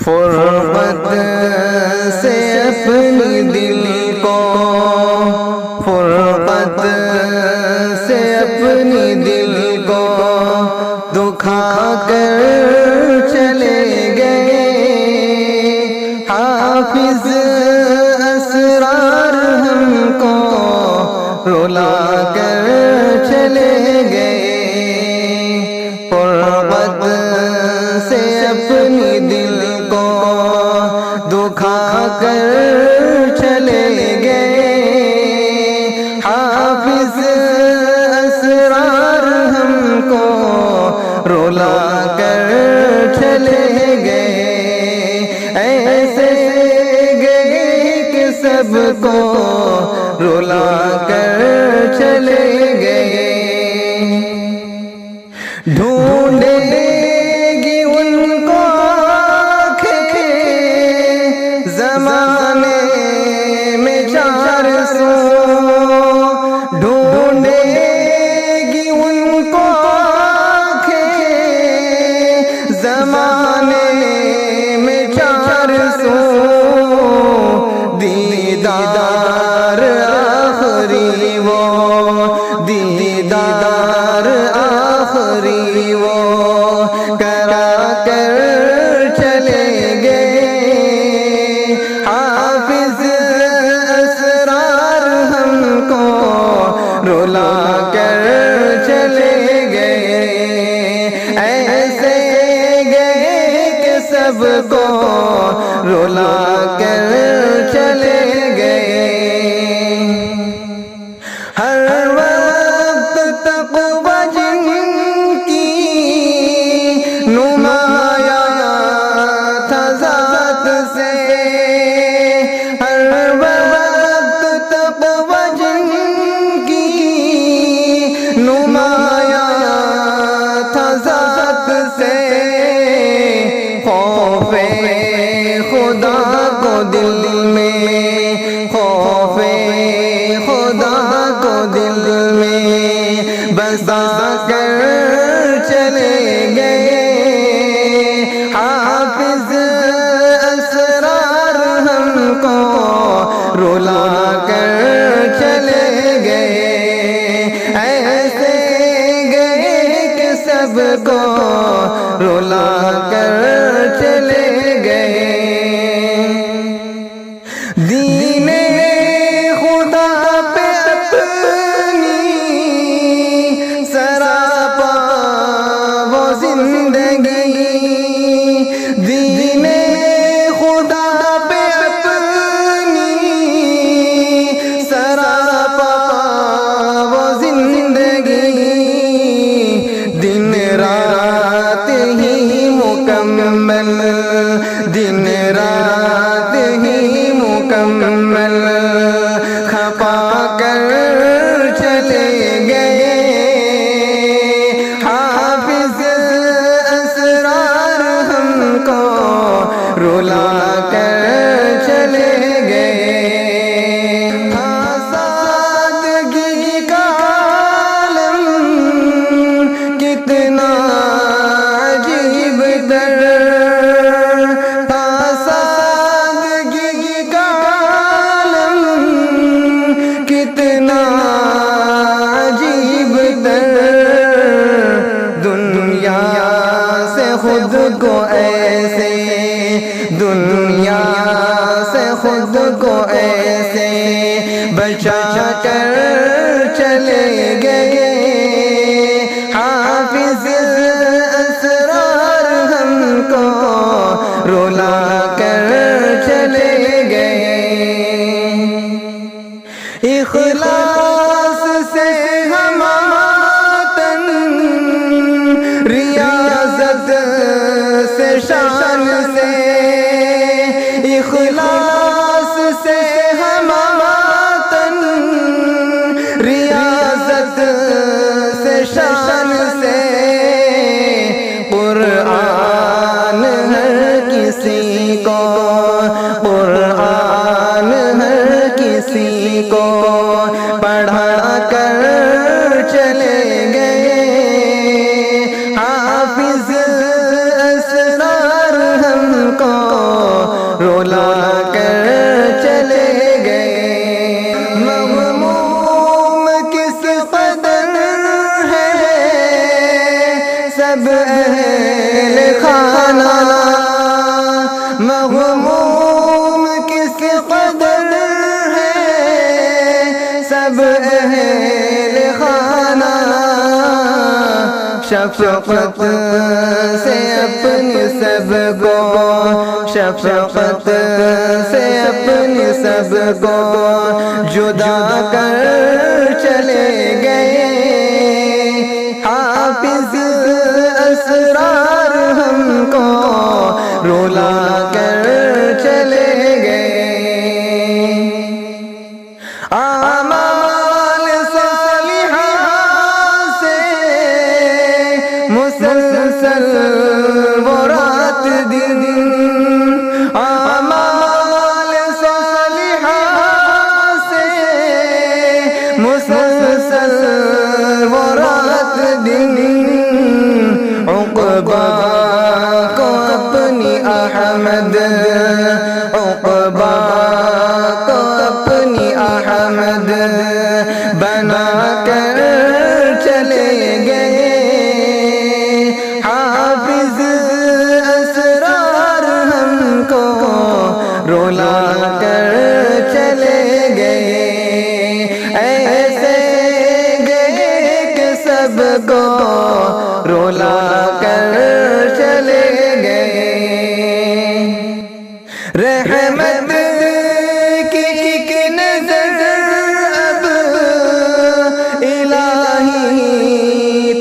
فرقت سے اپنی دل کو، فرقت سے اپنی دل کو دکھا کر چلے گئے حافظ اسرار ہم کو رلا کر چلے گئے، فرقت سے اپنی دل کو دکھا کر چلے گئے حافظ اسرار ہم کو رلا کر چلے گئے، ایسے گئے کہ سب کو رلا کر چلے گئے۔ ڈھونڈے گی ان کو آنکھیں زمانے میں 400، ڈھونڈے گی ان کو آنکھیں زمانے میں 400، دیدار آخری وہ، دیدار آخری وہ کرا کر چلے گئے حافظ اسرار ہم کو رلا کر چلے گئے، ایسے گئے کہ سب کو رلا کر چلے گئے۔ ہر وقت تقوی جن کی نمایاں تھا ذات سے، ہر وقت تقوی جن کی نمایاں تھا ذات سے، خوف خدا کو دل میں، خوف خدا کو دل میں بسا کر چلے گئے حافظ اسرار ہم کو رلا کر چلے گئے، ایسے گئے کہ سب کو رلا کر چلے گئے۔ دین خدا پہ اپنی سراپا وہ زندگی، دین خدا پہ اپنی سراپا وہ زندگی، دن رات ہی مکمل، دن رات ہی مکمل کھپا کر چلے گئے حافظ اسرار ہم کو رلا کر چلے گئے۔ تھا سادگی کا عالم کتنا عجیب در، تھا سادگی کا عالم کتنا عجیب در، دنیا سے خود کو ایسے، دنیا سے خود کو ایسے بچا کر چلے گئے حافظ اسرار ہم کو رلا کر چلے گئے۔ اخلاص سے ہماتن، ریاضت سے شان سے، اخلاص سے ہماتن، ریاضت سے شان سے، قرآن ہر کسی کو، قرآن ہر کسی کو پڑھا کر چلے گئے حافظ اسرار ہم کو رولا کر چلے گئے مغموم کس قدر ہے سب اہل خانہ مغموم کس قدر ہے سب اہل خانہ شفقت سے اپنی سب کو شفقت سے اپنی سب کو جدا کر چلے گئے حافظ اسرار ہم کو رولا کر چلے گئے اعمال صالحہ سے مسلسل وہ رات دن اعمال صالحہ سے مسلسل وہ رات دن عقبہ کو اپنی احمد عقبہ کو اپنی احمد بنا کر چلے گئے حافظ اسرار ہم کو رولا کر چلے گئے ایسے گئے کہ سب کو رولا کر چلے گئے رحمت کی ایک نظر اب الہی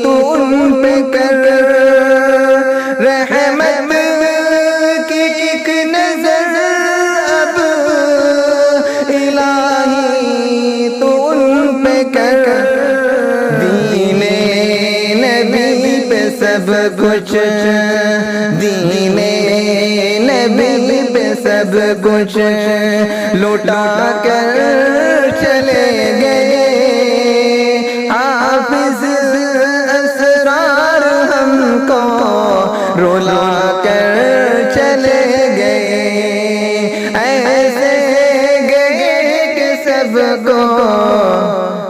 تو ان پہ کر رحمت کی ایک نظر اب الہی تو ان پہ کر دین نبی پہ سب کچھ دین نبی پہ سب کچھ لوٹا کر چلے گئے حافظ اسرار ہم کو رولا کر چلے گئے ایسے گئے کہ سب کو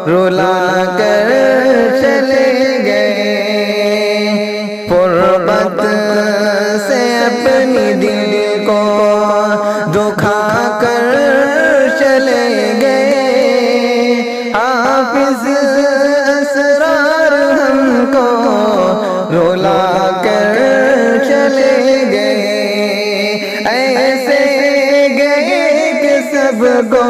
رولا کر چلے گئے فرقت سے اپنی دل کو دکھا کر چلے گئے حافظ اسرار ہم کو رولا کر چلے گئے ایسے گئے کہ سب کو